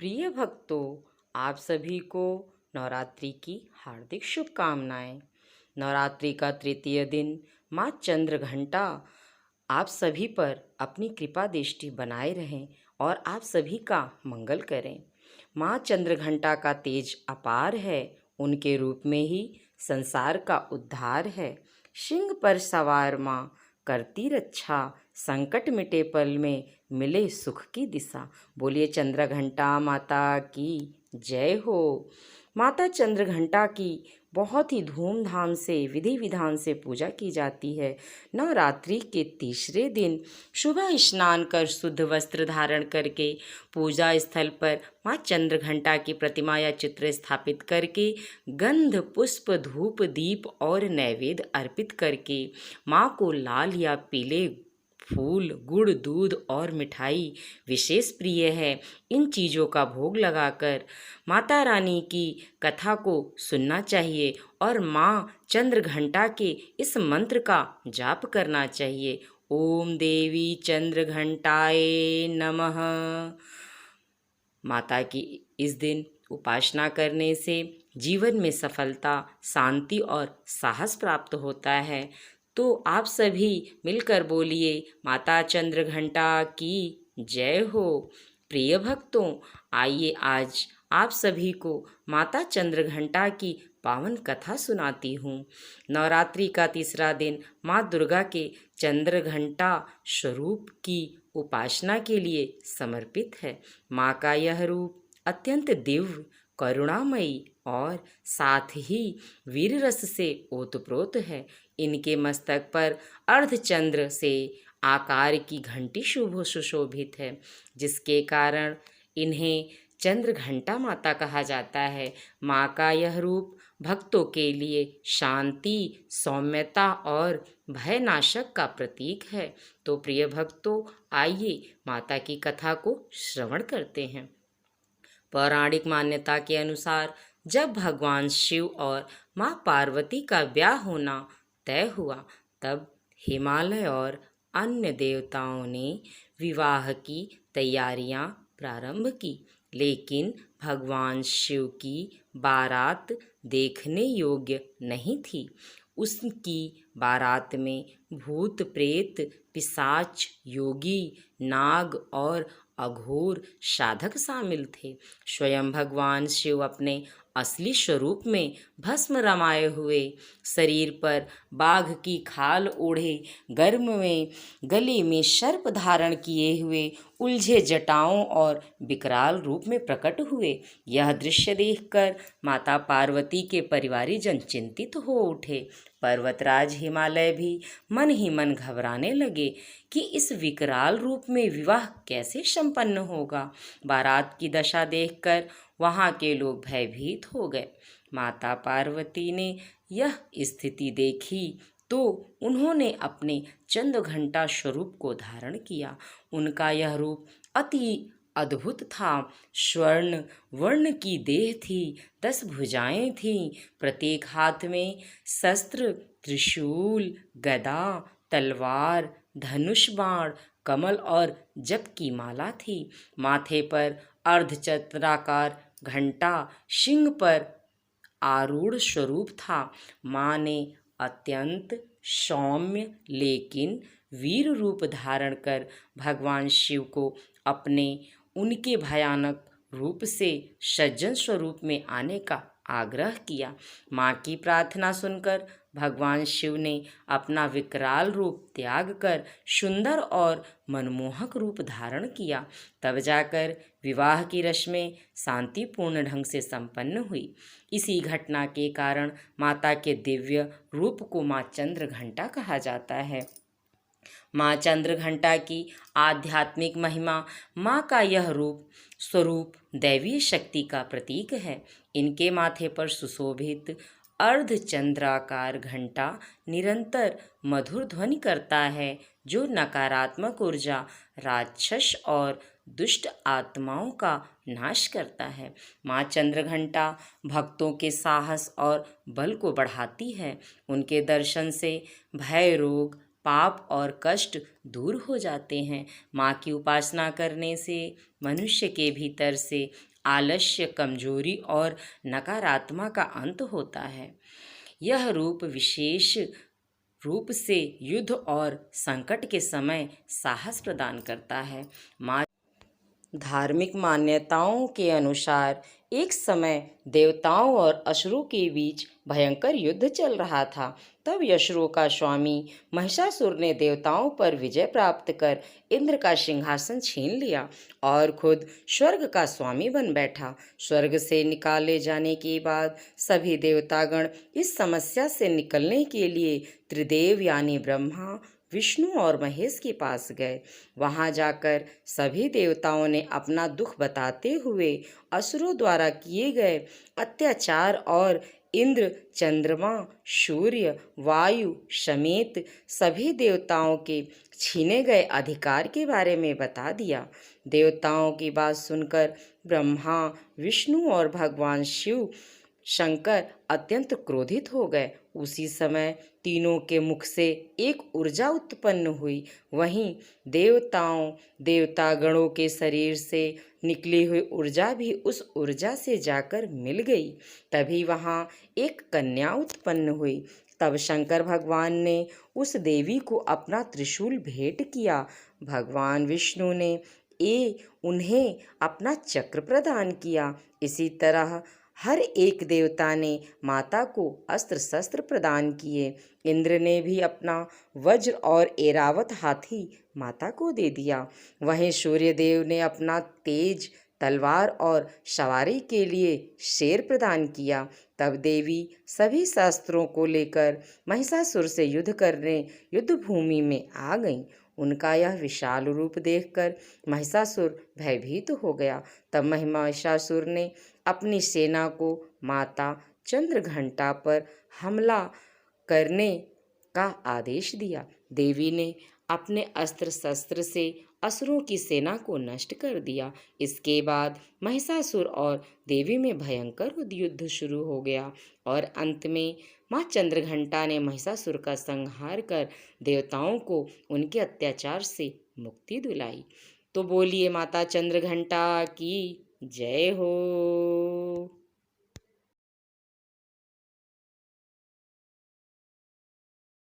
प्रिय भक्तों, आप सभी को नवरात्रि की हार्दिक शुभकामनाएं। नवरात्रि का तृतीय दिन माँ चंद्रघंटा आप सभी पर अपनी कृपा दृष्टि बनाए रहें और आप सभी का मंगल करें। माँ चंद्रघंटा का तेज अपार है, उनके रूप में ही संसार का उद्धार है। सिंह पर सवार माँ करती रक्षा, संकट मिटे पल में मिले सुख की दिशा। बोलिए चंद्रघंटा माता की जय हो। माता चंद्रघंटा की बहुत ही धूमधाम से विधि विधान से पूजा की जाती है। नवरात्रि के तीसरे दिन सुबह स्नान कर शुद्ध वस्त्र धारण करके पूजा स्थल पर माँ चंद्रघंटा की प्रतिमा या चित्र स्थापित करके गंध पुष्प धूप दीप और नैवेद्य अर्पित करके माँ को लाल या पीले फूल गुड़ दूध और मिठाई विशेष प्रिय है। इन चीज़ों का भोग लगाकर माता रानी की कथा को सुनना चाहिए और माँ चंद्रघंटा के इस मंत्र का जाप करना चाहिए। ओम देवी चंद्रघंटाए नमः। माता की इस दिन उपासना करने से जीवन में सफलता, शांति और साहस प्राप्त होता है। तो आप सभी मिलकर बोलिए माता चंद्रघंटा की जय हो। प्रिय भक्तों, आइए आज आप सभी को माता चंद्रघंटा की पावन कथा सुनाती हूँ। नवरात्रि का तीसरा दिन माँ दुर्गा के चंद्रघंटा स्वरूप की उपासना के लिए समर्पित है। माँ का यह रूप अत्यंत दिव्य, करुणामयी और साथ ही वीर रस से ओतप्रोत है। इनके मस्तक पर अर्धचंद्र से आकार की घंटी शुभ सुशोभित है, जिसके कारण इन्हें चंद्रघंटा माता कहा जाता है। माँ का यह रूप भक्तों के लिए शांति, सौम्यता और भयनाशक का प्रतीक है। तो प्रिय भक्तों, आइए माता की कथा को श्रवण करते हैं। पौराणिक मान्यता के अनुसार जब भगवान शिव और माँ पार्वती का ब्याह होना तय हुआ, तब हिमालय और अन्य देवताओं ने विवाह की तैयारियां प्रारंभ की, लेकिन भगवान शिव की बारात देखने योग्य नहीं थी। उसकी बारात में भूत प्रेत, पिशाच, योगी, नाग और अघोर साधक शामिल थे। स्वयं भगवान शिव अपने असली स्वरूप में भस्म रमाए हुए, शरीर पर बाघ की खाल ओढ़े, गर्म में गले में सर्प धारण किए हुए, उलझे जटाओं और विकराल रूप में प्रकट हुए। यह दृश्य देखकर माता पार्वती के परिवारीजन चिंतित हो उठे। पर्वतराज हिमालय भी मन ही मन घबराने लगे कि इस विकराल रूप में विवाह कैसे संपन्न होगा। बारात की दशा देखकर वहाँ के लोग भयभीत हो गए। माता पार्वती ने यह स्थिति देखी तो उन्होंने अपने चंद्रघंटा स्वरूप को धारण किया। उनका यह रूप अति अद्भुत था। स्वर्ण वर्ण की देह थी, 10 भुजाएं थीं, प्रत्येक हाथ में शस्त्र, त्रिशूल, गदा, तलवार, धनुष बाण, कमल और जप की माला थी। माथे पर अर्धचंद्राकार घंटा सिंह पर आरूढ़ स्वरूप था। माँ ने अत्यंत सौम्य लेकिन वीर रूप धारण कर भगवान शिव को अपने उनके भयानक रूप से सज्जन स्वरूप में आने का आग्रह किया। माँ की प्रार्थना सुनकर भगवान शिव ने अपना विकराल रूप त्याग कर सुंदर और मनमोहक रूप धारण किया। तब जाकर विवाह की रस्में शांतिपूर्ण ढंग से संपन्न हुई। इसी घटना के कारण माता के दिव्य रूप को माँ चंद्रघंटा कहा जाता है। माँ चंद्रघंटा की आध्यात्मिक महिमा। माँ का यह रूप स्वरूप दैवीय शक्ति का प्रतीक है। इनके माथे पर सुशोभित अर्धचंद्राकार घंटा निरंतर मधुर ध्वनि करता है, जो नकारात्मक ऊर्जा, राक्षस और दुष्ट आत्माओं का नाश करता है। माँ चंद्रघंटा भक्तों के साहस और बल को बढ़ाती है। उनके दर्शन से भय, रोग, पाप और कष्ट दूर हो जाते हैं। माँ की उपासना करने से मनुष्य के भीतर से आलस्य, कमजोरी और नकारात्मक का अंत होता है। यह रूप विशेष रूप से युद्ध और संकट के समय साहस प्रदान करता है। माँ धार्मिक मान्यताओं के अनुसार एक समय देवताओं और असुरों के बीच भयंकर युद्ध चल रहा था। तब असुरों का स्वामी महिषासुर ने देवताओं पर विजय प्राप्त कर इंद्र का सिंहासन छीन लिया और खुद स्वर्ग का स्वामी बन बैठा। स्वर्ग से निकाले जाने के बाद सभी देवतागण इस समस्या से निकलने के लिए त्रिदेव यानी ब्रह्मा, विष्णु और महेश के पास गए। वहां जाकर सभी देवताओं ने अपना दुख बताते हुए असुरों द्वारा किए गए अत्याचार और इंद्र, चंद्रमा, सूर्य, वायु समेत सभी देवताओं के छीने गए अधिकार के बारे में बता दिया। देवताओं की बात सुनकर ब्रह्मा, विष्णु और भगवान शिव शंकर अत्यंत क्रोधित हो गए। उसी समय तीनों के मुख से एक ऊर्जा उत्पन्न हुई। वहीं देवतागणों के शरीर से निकली हुई ऊर्जा भी उस ऊर्जा से जाकर मिल गई। तभी वहां एक कन्या उत्पन्न हुई। तब शंकर भगवान ने उस देवी को अपना त्रिशूल भेंट किया। भगवान विष्णु ने उन्हें अपना चक्र प्रदान किया। इसी तरह हर एक देवता ने माता को अस्त्र शस्त्र प्रदान किए। इंद्र ने भी अपना वज्र और ऐरावत हाथी माता को दे दिया। वहीं सूर्यदेव ने अपना तेज तलवार और सवारी के लिए शेर प्रदान किया। तब देवी सभी शास्त्रों को लेकर महिषासुर से युद्ध करने युद्ध भूमि में आ गईं। उनका यह विशाल रूप देखकर महिषासुर भयभीत हो गया। तब महिषासुर ने अपनी सेना को माता चंद्रघंटा पर हमला करने का आदेश दिया। देवी ने अपने अस्त्र शस्त्र से असुरों की सेना को नष्ट कर दिया। इसके बाद महिषासुर और देवी में भयंकर युद्ध शुरू हो गया और अंत में माँ चंद्रघंटा ने महिषासुर का संहार कर देवताओं को उनके अत्याचार से मुक्ति दिलाई। तो बोलिए माता चंद्रघंटा की जय हो।